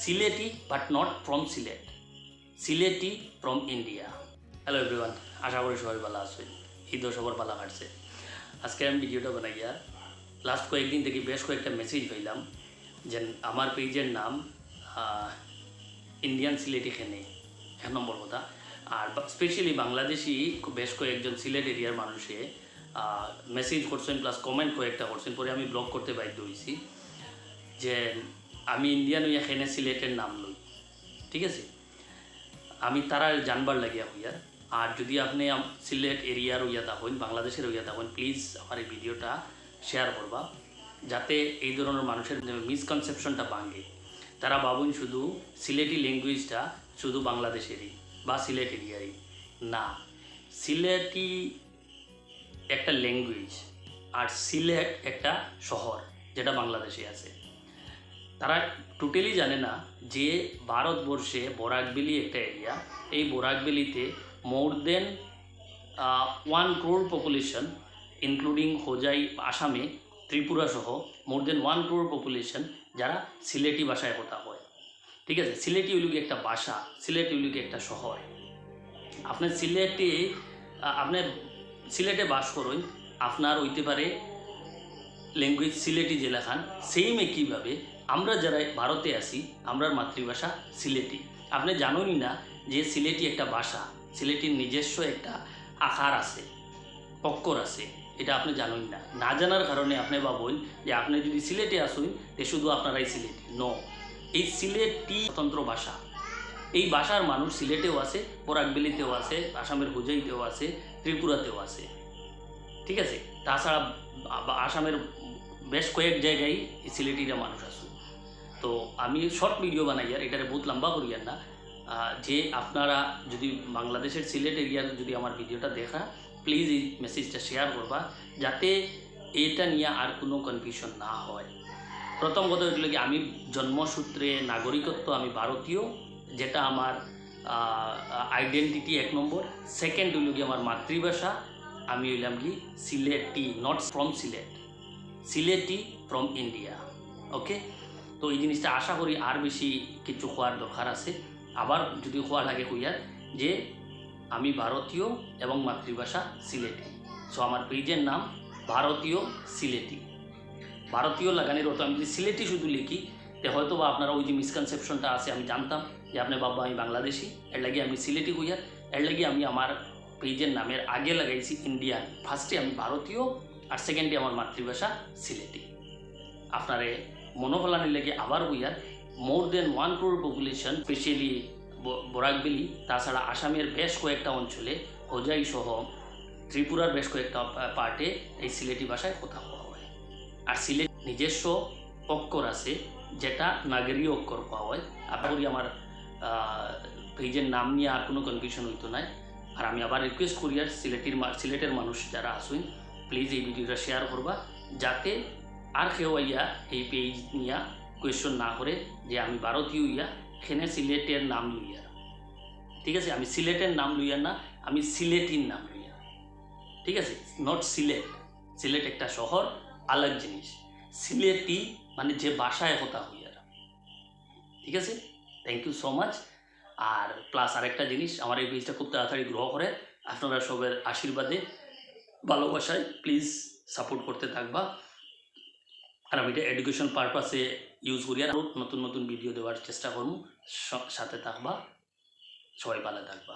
Sylheti but not from Sylhet, Sylheti from India. Hello everyone, আশা করি সবাই ভালো আছেন। ঈদও সবার ভালো কাটছে। আজকে আমি ভিডিওটা বানাইয়া লাস্ট কয়েকদিন থেকে বেশ কয়েকটা মেসেজ পাইলাম যে আমার পেজের নাম ইন্ডিয়ান সিলেটি খেনে, এক নম্বর কথা। আর স্পেশালি বাংলাদেশি বেশ কয়েকজন সিলেট এরিয়ার মানুষে মেসেজ করছেন, প্লাস কমেন্ট কয়েকটা করছেন। পরে আমি ব্লগ করতে বাধ্য হয়েছি যে আমি ইন্ডিয়ান হইয়া খেনে সিলেটের নাম লই। ঠিক আছে, আমি তারা জানবার লাগিয়া হইয়া। আর যদি আপনি সিলেট এরিয়ার হইয়া থাকেন, বাংলাদেশের হইয়া থাকেন, প্লিজ আমার এই ভিডিওটা শেয়ার করবা, যাতে এই ধরনের মানুষের মিসকনসেপশনটা ভাঙে। তারা ভাবুন শুধু সিলেটি ল্যাঙ্গুয়েজটা শুধু বাংলাদেশেরই বা সিলেট এরিয়ারই না। সিলেটি একটা ল্যাঙ্গুয়েজ, আর সিলেট একটা শহর যেটা বাংলাদেশে আছে। তারা টোটালি জানে না যে ভারতবর্ষে বরাকভ্যালি একটা এরিয়া, এই বরাকভ্যালিতে মোর দেন 1 crore পপুলেশন, ইনক্লুডিং হোজাই, আসামে, ত্রিপুরা সহ মোর দেন 1 crore পপুলেশন যারা সিলেটি ভাষায় কথা হয়। ঠিক আছে, সিলেটি হইল কি একটা ভাষা, সিলেটি হইল কি একটা শহর। আপনার সিলেটে বাস করুন, আপনার হইতে পারে ল্যাঙ্গুয়েজ সিলেটি যে লেখান, সেম একইভাবে আমরা যারা ভারতে আছি, আমরার মাতৃভাষা সিলেটি। আপনি জানেনই না যে সিলেটি একটা ভাষা, সিলেটির নিজস্ব একটা আকার আছে, অক্ষর আছে, এটা আপনি জানেন না। না জানার কারণে আপনি ভাবেন যে আপনি যদি সিলেটে আসুন তে শুধু আপনারাই সিলেটি। নো, এই সিলেটি স্বতন্ত্র ভাষা। এই ভাষার মানুষ সিলেটেও আছে, বরাকভ্যালিতেও আছে, আসামের হুজাইতেও আছে, ত্রিপুরাতেও আছে। ঠিক আছে, তাছাড়া আসামের বেশ কয়েক জায়গায় সিলেটিরা মানুষ আছে। তো আমি শর্ট ভিডিও বানাই, আর এটারে বহুত লম্বা করিয়ার না, যে আপনারা যদি বাংলাদেশের সিলেট এরিয়ার যদি আমার ভিডিওটা দেখা, প্লিজ এই মেসেজটা শেয়ার করবা, যাতে এটা নিয়ে আর কোনো কনফিউশন না হয়। প্রথম কথা হইল কি, আমি জন্মসূত্রে নাগরিকত্ব আমি ভারতীয়, যেটা আমার আইডেন্টিটি 1 নম্বর। সেকেন্ড হইল কি আমার মাতৃভাষা, আমি হইলাম কি Sylheti, not from Sylhet, Sylheti from India. Okay, তো এই জিনিসটা আশা করি আর বেশি কিছু হওয়ার দরকার আছে। আবার যদি হওয়া লাগে হইয়ার যে আমি ভারতীয় এবং মাতৃভাষা সিলেটি। সো আমার পেজের নাম ভারতীয় সিলেটি। ভারতীয় লাগানোর অর্থ আমি যদি সিলেটি শুধু লিখি, তো হয়তো বা আপনারা ওই যে মিসকনসেপশনটা আছে, আমি জানতাম যে আপনি বাবা আমি বাংলাদেশি, এর লাগে আমি সিলেটি হইয়ার, এর লাগে আমি আমার পেজের নামের আগে লাগাইছি ইন্ডিয়ান। ফার্স্টে আমি ভারতীয়, আর সেকেন্ডে আমার মাতৃভাষা সিলেটি। আপনারে মনোফলানি লেগে আবার হইয়ার মোর দেন 1 crore পপুলেশন, স্পেশালি বরাকভ্যালি, তাছাড়া আসামের বেশ কয়েকটা অঞ্চলে, হোজাই সহ ত্রিপুরার বেশ কয়েকটা পার্টে এই সিলেটি ভাষায় কথা বলা হয়। আর সিলেট নিজস্ব অক্ষর আছে, যেটা নাগরী অক্ষর পাওয়া হয়। আশা করি আমার পেজের নাম নিয়ে আর কোনো কনফিউশন হইতো না। আর আমি আবার রিকোয়েস্ট করি আর সিলেটের মানুষ যারা আসুন, প্লিজ এই ভিডিওটা শেয়ার করবা, যাতে আর কেউ ইয়া এই পেজ নিয়ে কোয়েশ্চন না করে যে আমি ভারতীয় ইয়া এখানে সিলেটের নাম লইয়া। ঠিক আছে, আমি সিলেটের নাম লইয়া না, আমি সিলেটির নাম লইয়া। ঠিক আছে, নট সিলেট। সিলেট একটা শহর, আলাদা জিনিস। সিলেটি মানে যে ভাষায় কথা হইয়া। ঠিক আছে, থ্যাংক ইউ সো মাচ। আর প্লাস আরেকটা জিনিস, আমার এই পেজটা খুব তাড়াতাড়ি গ্রো করে, আপনারা সবের আশীর্বাদে, ভালোবাসায় প্লিজ সাপোর্ট করতে থাকবা। আর আমি এটা এডুকেশন পারপাসে ইউজ করি, আর নতুন নতুন ভিডিও দেওয়ার চেষ্টা করবো। সাথে থাকবা, সবাই ভালো থাকবা।